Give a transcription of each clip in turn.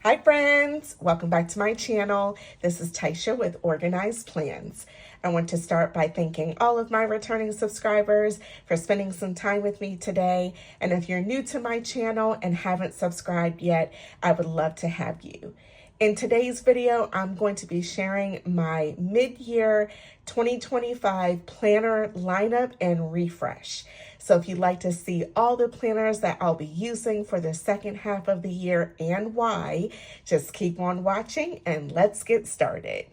Hi friends, welcome back to my channel. This is Taisha with Organized Plans. I want to start by thanking all of my returning subscribers for spending some time with me today. And if you're new to my channel and haven't subscribed yet, I would love to have you. In today's video, I'm going to be sharing my mid-year 2025 planner lineup and refresh. So if you'd like to see all the planners that I'll be using for the second half of the year and why, just keep on watching and let's get started.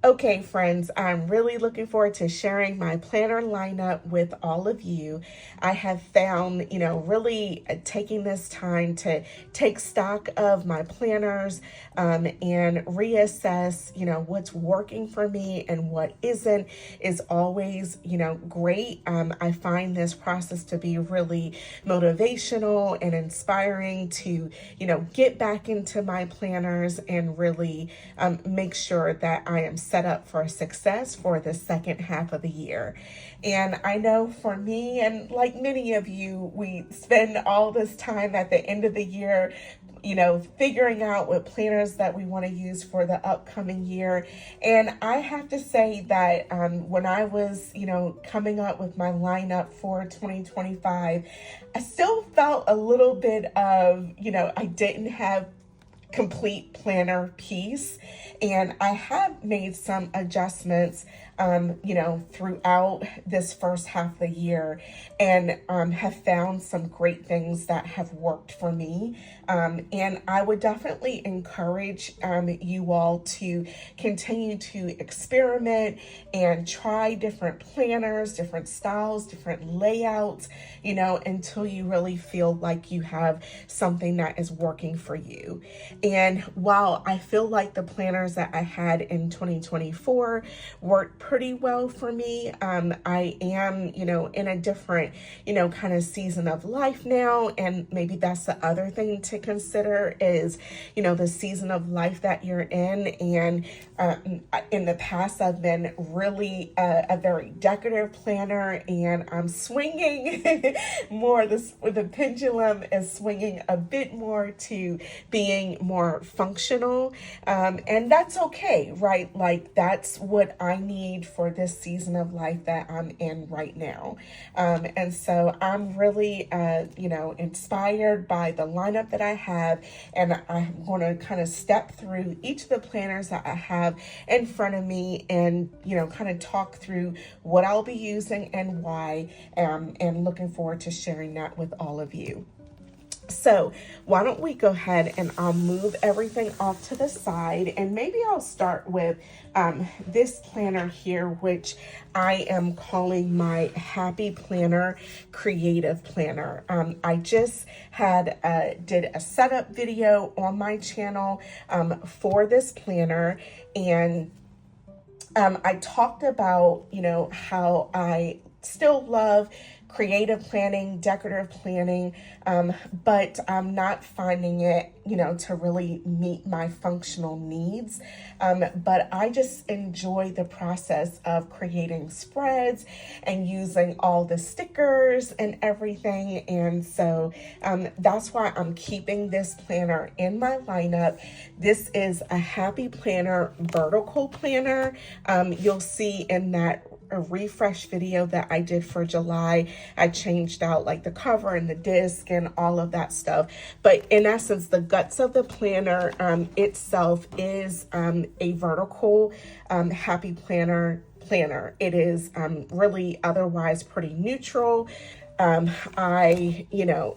Okay, friends, I'm really looking forward to sharing my planner lineup with all of you. I have found, really taking this time to take stock of my planners and reassess, what's working for me and what isn't is always, great. I find this process to be really motivational and inspiring to, get back into my planners and really make sure that I am set up for success for the second half of the year. And I know for me, and like many of you, we spend all this time at the end of the year figuring out what planners that we want to use for the upcoming year. And I have to say that when I was, coming up with my lineup for 2025, I still felt a little bit of, I didn't have complete planner piece. And I have made some adjustments, throughout this first half of the year and have found some great things that have worked for me. And I would definitely encourage you all to continue to experiment and try different planners, different styles, different layouts, until you really feel like you have something that is working for you. And while I feel like the planners that I had in 2024 worked pretty well for me, I am, in a different, kind of season of life now. And maybe that's the other thing to consider is, the season of life that you're in. And in the past, I've been really a very decorative planner, and I'm swinging more, the pendulum is swinging a bit more to being more functional. And that's okay, right? Like that's what I need for this season of life that I'm in right now. And so I'm really, inspired by the lineup that I have, and I'm going to kind of step through each of the planners that I have in front of me and, kind of talk through what I'll be using and why, and looking forward to sharing that with all of you. So why don't we go ahead and I'll move everything off to the side, and maybe I'll start with this planner here, which I am calling my Happy Planner Creative Planner. I just did a setup video on my channel for this planner, and I talked about, how I still love creative planning, decorative planning, but I'm not finding it, to really meet my functional needs. But I just enjoy the process of creating spreads and using all the stickers and everything. And so that's why I'm keeping this planner in my lineup. This is a Happy Planner vertical planner. You'll see in that a refresh video that I did for July, I changed out like the cover and the disc and all of that stuff. But in essence, the guts of the planner itself is a vertical Happy Planner. It is really otherwise pretty neutral. I,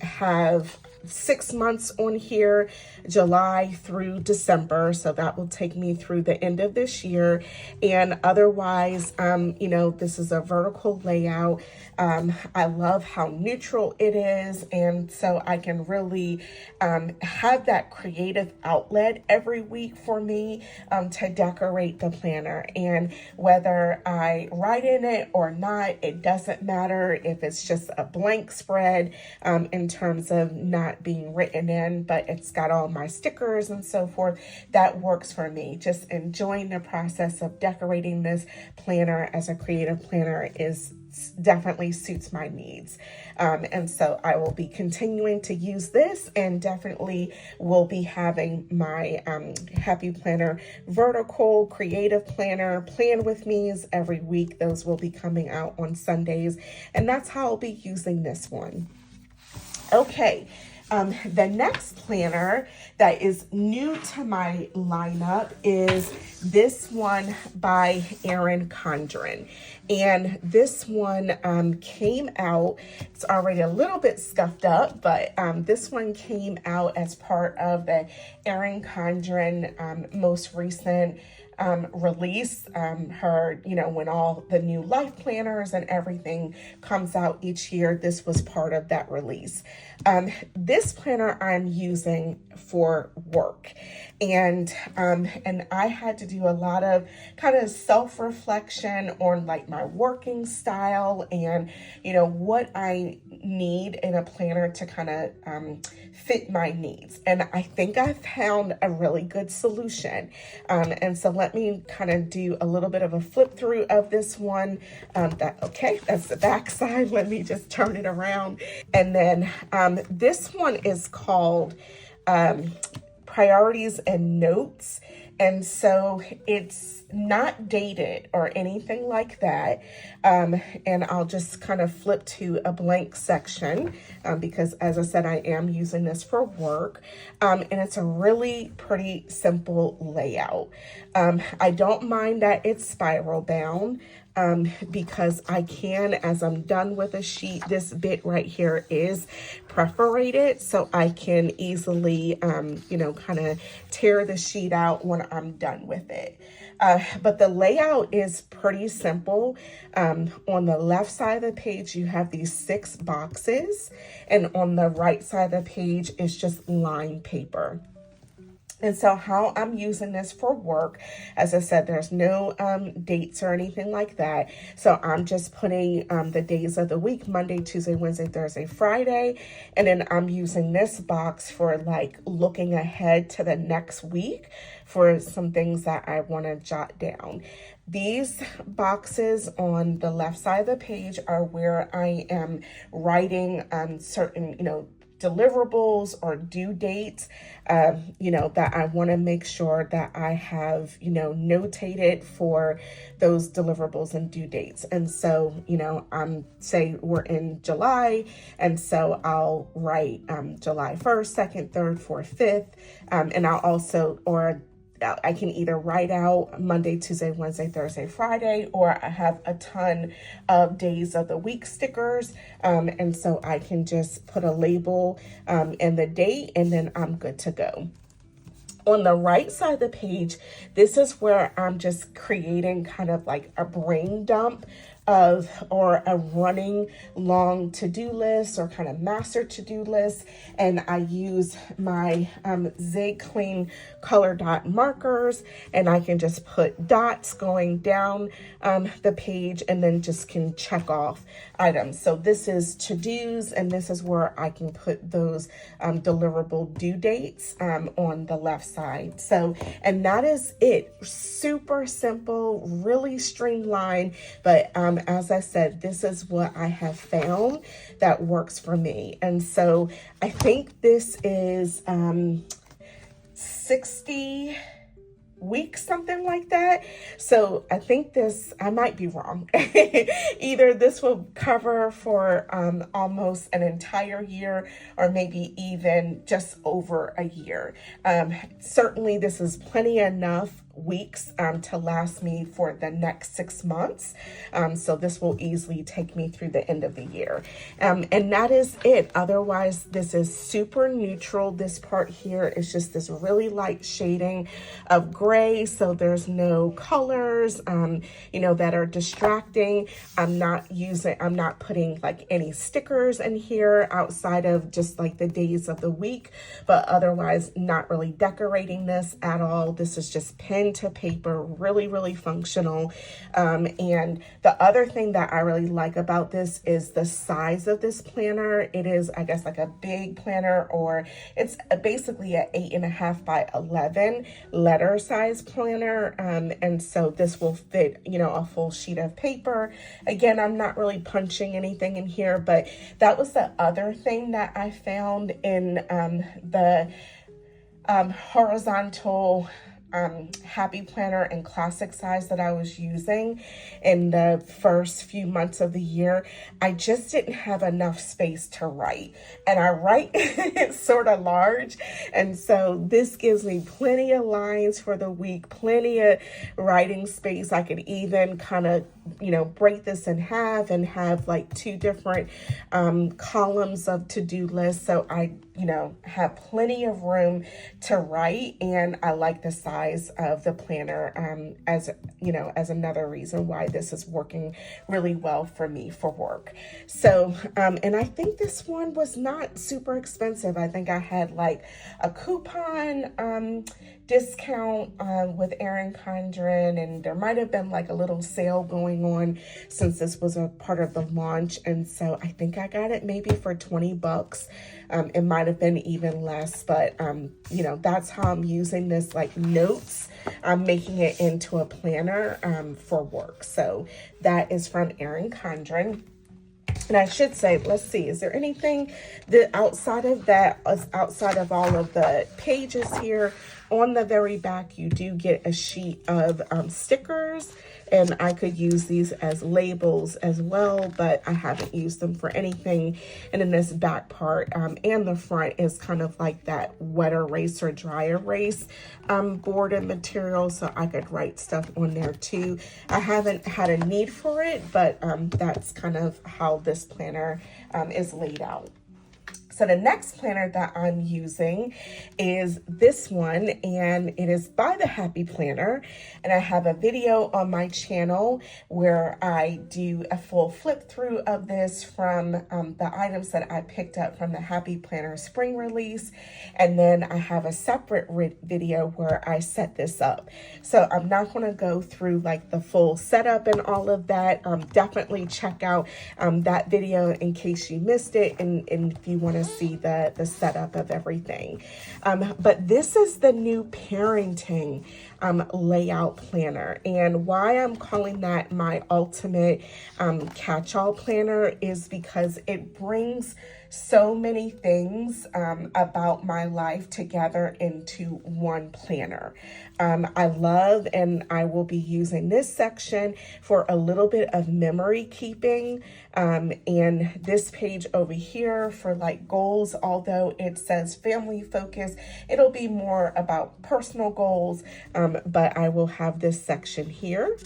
have 6 months on here, July through December. So that will take me through the end of this year. And otherwise, this is a vertical layout. I love how neutral it is. And so I can really have that creative outlet every week for me to decorate the planner. And whether I write in it or not, it doesn't matter if it's just a blank spread in terms of not being written in, but it's got all my stickers and so forth. That works for me. Just enjoying the process of decorating this planner as a creative planner is definitely suits my needs. And so I will be continuing to use this, and definitely will be having my Happy Planner Vertical Creative Planner Plan With Me's every week. Those will be coming out on Sundays, and that's how I'll be using this one. Okay. The next planner that is new to my lineup is this one by Erin Condren. And this one came out, it's already a little bit scuffed up, but this one came out as part of the Erin Condren most recent release. Her, when all the new life planners and everything comes out each year, this was part of that release. This planner I'm using for work, and I had to do a lot of kind of self-reflection on like my working style and what I need in a planner to kind of fit my needs. And I think I found a really good solution. And so let me kind of do a little bit of a flip through of this one. That's the back side. Let me just turn it around. And then this one is called Priorities and Notes. And so it's not dated or anything like that. And I'll just kind of flip to a blank section because, as I said, I am using this for work. And it's a really pretty simple layout. I don't mind that it's spiral bound. Because I can, as I'm done with a sheet, this bit right here is perforated, so I can easily, kind of tear the sheet out when I'm done with it. But the layout is pretty simple. On the left side of the page, you have these 6 boxes, and on the right side of the page is just lined paper. And so how I'm using this for work, as I said, there's no dates or anything like that. So I'm just putting the days of the week, Monday, Tuesday, Wednesday, Thursday, Friday. And then I'm using this box for like looking ahead to the next week for some things that I want to jot down. These boxes on the left side of the page are where I am writing certain, deliverables or due dates, that I want to make sure that I have, notated for those deliverables and due dates. And so, say we're in July, and so I'll write July 1st, 2nd, 3rd, 4th, 5th, and I'll also, I can either write out Monday, Tuesday, Wednesday, Thursday, Friday, or I have a ton of days of the week stickers. And so I can just put a label and the date, and then I'm good to go. On the right side of the page, this is where I'm just creating kind of like a brain dump or a running long to-do list or kind of master to-do list. And I use my Zig Clean color dot markers, and I can just put dots going down the page, and then just can check off items. So this is to-dos, and this is where I can put those deliverable due dates on the left side. So, and that is it. Super simple, really streamlined, but as I said, this is what I have found that works for me. And so I think this is 60 weeks, something like that. So I think this, I might be wrong. Either this will cover for almost an entire year, or maybe even just over a year. Certainly this is plenty enough weeks to last me for the next 6 months. So this will easily take me through the end of the year. And that is it. Otherwise, this is super neutral. This part here is just this really light shading of gray. So there's no colors, that are distracting. I'm not putting like any stickers in here outside of just like the days of the week, but otherwise not really decorating this at all. This is just pins into paper, really, really functional. And the other thing that I really like about this is the size of this planner. It is, I guess, like a big planner, or it's basically an 8.5 by 11 letter size planner. And so this will fit, you know, a full sheet of paper. Again, I'm not really punching anything in here, but that was the other thing that I found in the horizontal Happy Planner and classic size that I was using in the first few months of the year. I just didn't have enough space to write, and I write sort of large, and so this gives me plenty of lines for the week, plenty of writing space. I could even kind of, you know, break this in half and have like 2 different columns of to-do lists, so I, you know, have plenty of room to write. And I like the size of the planner as, you know, as another reason why this is working really well for me for work. So and I think this one was not super expensive. I think I had like a coupon discount with Erin Condren, and there might have been like a little sale going on since this was a part of the launch, and so I think I got it maybe for $20. It might have been even less, but you know, that's how I'm using this, like notes. I'm making it into a planner for work. So that is from Erin Condren. And I should say, let's see, is there anything that outside of that, outside of all of the pages here? On the very back, you do get a sheet of stickers, and I could use these as labels as well, but I haven't used them for anything. And in this back part and the front is kind of like that wet erase or dry erase board and material, so I could write stuff on there too. I haven't had a need for it, but that's kind of how this planner is laid out. So the next planner that I'm using is this one, and it is by the Happy Planner. And I have a video on my channel where I do a full flip through of this from the items that I picked up from the Happy Planner spring release. And then I have a separate video where I set this up. So I'm not going to go through like the full setup and all of that. Definitely check out that video in case you missed it, and if you want to see the setup of everything. But this is the new parenting layout planner, and why I'm calling that my ultimate catch-all planner is because it brings so many things about my life together into one planner. I love, and I will be using this section for a little bit of memory keeping, and this page over here for like goals. Although it says family focus, it'll be more about personal goals, but I will have this section here.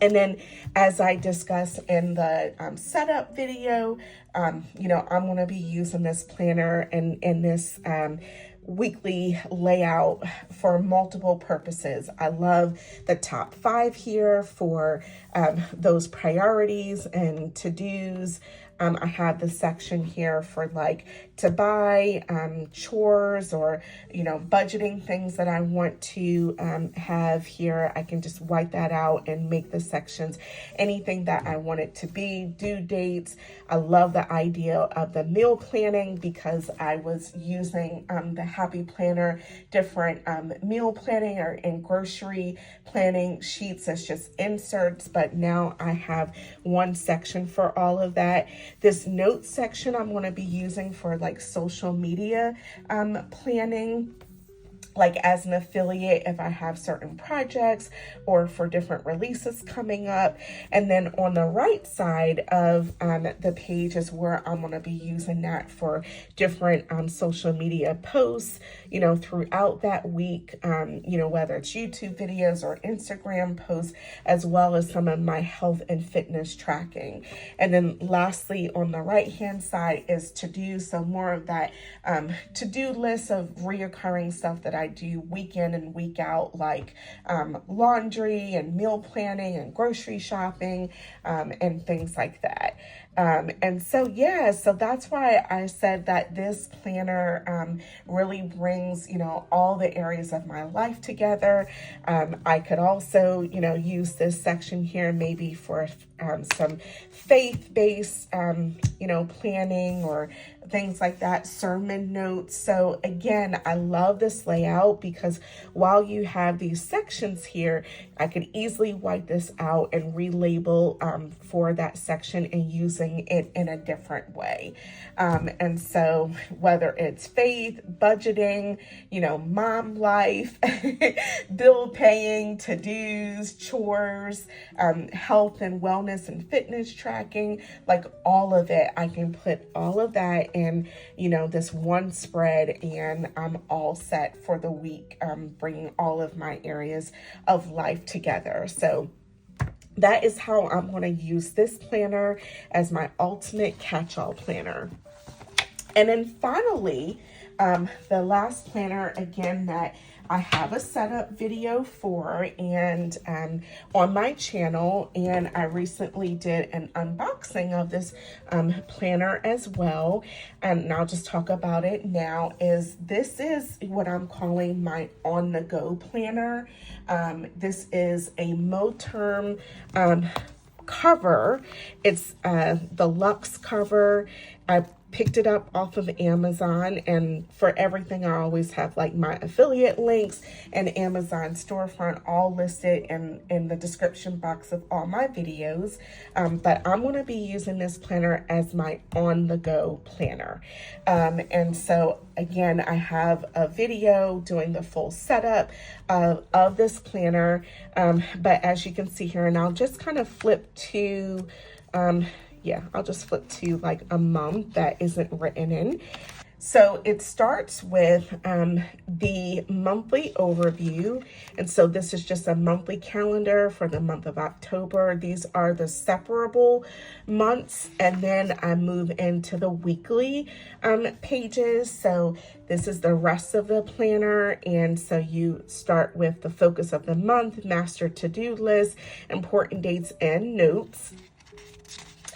And then, as I discussed in the setup video, you know, I'm going to be using this planner and this weekly layout for multiple purposes. I love the top 5 here for those priorities and to-dos. I have the section here for like to buy, chores, or, you know, budgeting things that I want to have here. I can just wipe that out and make the sections anything that I want it to be. Due dates. I love the idea of the meal planning because I was using the Happy Planner different meal planning or and grocery planning sheets as just inserts, but now I have one section for all of that. This notes section I'm going to be using for like social media planning, like as an affiliate if I have certain projects or for different releases coming up. And then on the right side of the page is where I'm going to be using that for different social media posts, you know, throughout that week, you know, whether it's YouTube videos or Instagram posts, as well as some of my health and fitness tracking. And then lastly, on the right hand side is to do, so more of that to-do list of reoccurring stuff that I I do week in and week out, like laundry and meal planning and grocery shopping and things like that. And so, yeah, so that's why I said that this planner really brings, all the areas of my life together. I could also, use this section here maybe for some faith-based, planning or things like that, sermon notes. So again, I love this layout because while you have these sections here, I could easily wipe this out and relabel for that section and using it in a different way. And so whether it's faith, budgeting, mom life, bill paying, to-dos, chores, health and wellness and fitness tracking, like all of it, I can put all of that in, this one spread, and I'm all set for the week, bringing all of my areas of life together. So that is how I'm going to use this planner as my ultimate catch-all planner. And then finally, the last planner, again, that I have a setup video for and on my channel, and I recently did an unboxing of this planner as well, and I'll just talk about it now. This is what I'm calling my on-the-go planner. This is a Moterm cover. It's the Luxe cover. I picked it up off of Amazon, and for everything I always have like my affiliate links and Amazon storefront all listed in the description box of all my videos, but I'm going to be using this planner as my on-the-go planner. And so again, I have a video doing the full setup of this planner, but as you can see here, and I'll just kind of flip to I'll just flip to like a month that isn't written in. So it starts with the monthly overview. And so this is just a monthly calendar for the month of October. These are the separable months. And then I move into the weekly pages. So this is the rest of the planner. And so you start with the focus of the month, master to-do list, important dates and notes,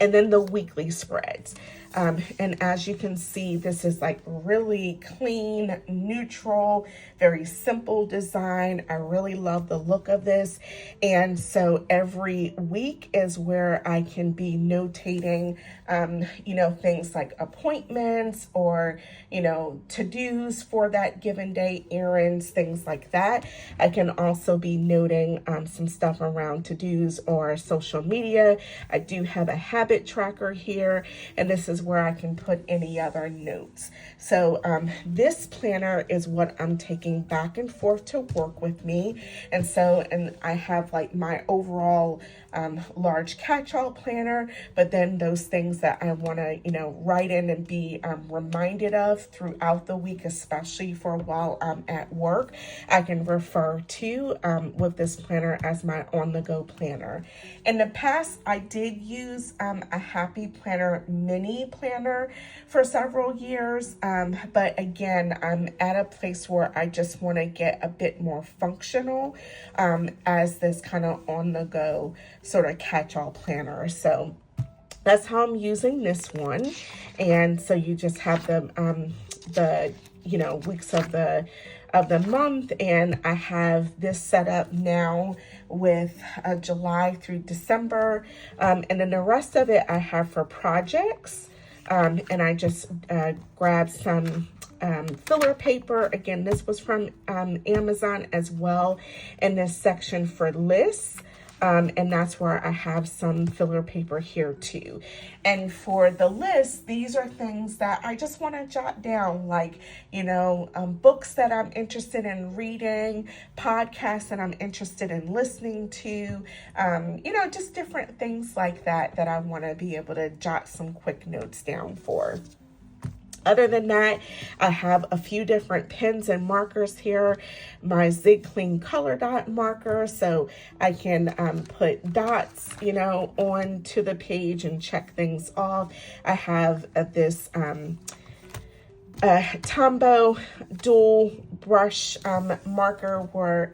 and then the weekly spreads. And as you can see, this is like really clean, neutral, very simple design. I really love the look of this. And so every week is where I can be notating, things like appointments or, to-dos for that given day, errands, things like that. I can also be noting some stuff around to-dos or social media. I do have a habit tracker here, and this is where I can put any other notes. So this planner is what I'm taking back and forth to work with me. And I have like my overall large catch-all planner, but then those things that I want to, write in and be reminded of throughout the week, especially for while I'm at work, I can refer to with this planner as my on-the-go planner. In the past, I did use a Happy Planner mini planner for several years, but again, I'm at a place where I just want to get a bit more functional as this kind of on-the-go sort of catch-all planner. So that's how I'm using this one. And so you just have the weeks of the month, and I have this set up now with July through December, and then the rest of it I have for projects, and I just grabbed some filler paper. Again, this was from Amazon as well, in this section for lists. And that's where I have some filler paper here too. And for the list, these are things that I just want to jot down, like, books that I'm interested in reading, podcasts that I'm interested in listening to, just different things like that I want to be able to jot some quick notes down for. Other than that, I have a few different pens and markers here. My Zig Clean color dot marker, so I can put dots, onto the page and check things off. I have this Tombow dual brush marker where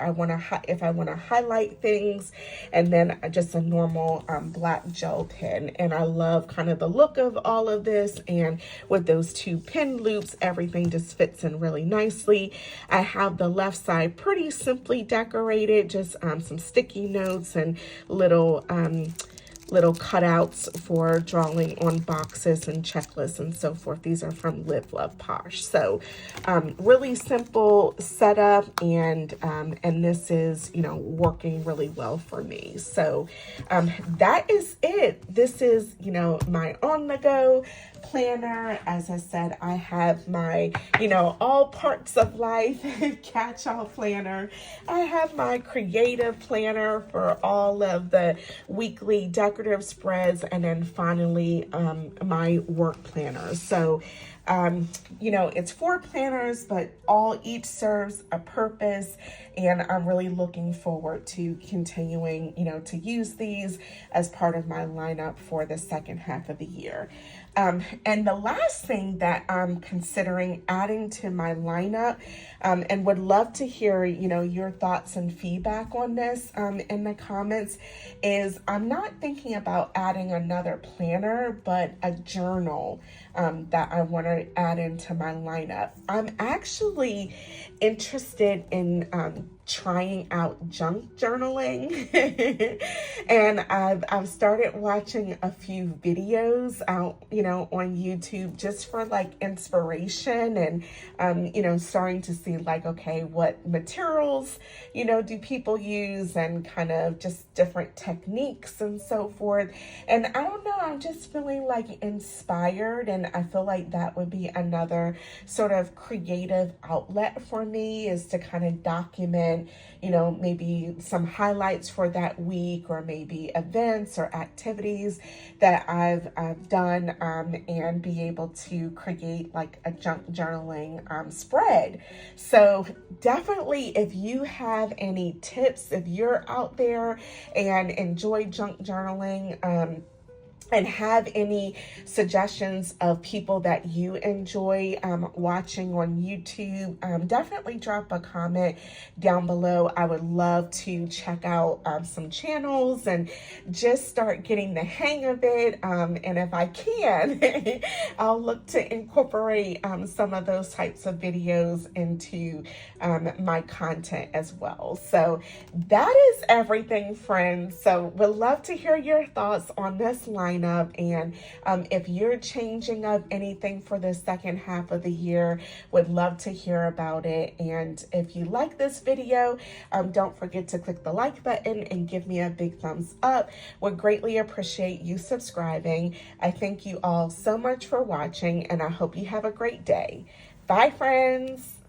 if I want to highlight things, and then just a normal black gel pen. And I love kind of the look of all of this, and with those two pin loops, everything just fits in really nicely. I have the left side pretty simply decorated, just some sticky notes and little cutouts for drawing on boxes and checklists and so forth. These are from Live Love Posh. So really simple setup, and this is, you know, working really well for me. So that is it. This is, you know, my on the go planner. As I said, I have my, you know, all parts of life Catchall Planner. I have my creative planner for all of the weekly decorative spreads, and then finally my work planner. So you know, it's 4 planners, but each serves a purpose, and I'm really looking forward to continuing, you know, to use these as part of my lineup for the second half of the year. And the last thing that I'm considering adding to my lineup, and would love to hear, you know, your thoughts and feedback on this in the comments, is I'm not thinking about adding another planner, but a journal that I want to add into my lineup. I'm actually interested in trying out junk journaling and I've started watching a few videos out, you know, on YouTube just for like inspiration, and you know, starting to see like, okay, what materials, you know, do people use, and kind of just different techniques and so forth. And I don't know, I'm just feeling like inspired, and I feel like that would be another sort of creative outlet for me, is to kind of document, you know, maybe some highlights for that week, or maybe events or activities that I've done, and be able to create like a junk journaling spread. So definitely, if you have any tips, if you're out there and enjoy junk journaling, and have any suggestions of people that you enjoy watching on YouTube, definitely drop a comment down below. I would love to check out some channels and just start getting the hang of it. And if I can, I'll look to incorporate some of those types of videos into my content as well. So that is everything, friends. So would love to hear your thoughts on this lineup. And if you're changing up anything for the second half of the year, would love to hear about it. And if you like this video, don't forget to click the like button and give me a big thumbs up. Would greatly appreciate you subscribing. I thank you all so much for watching, and I hope you have a great day. Bye, friends.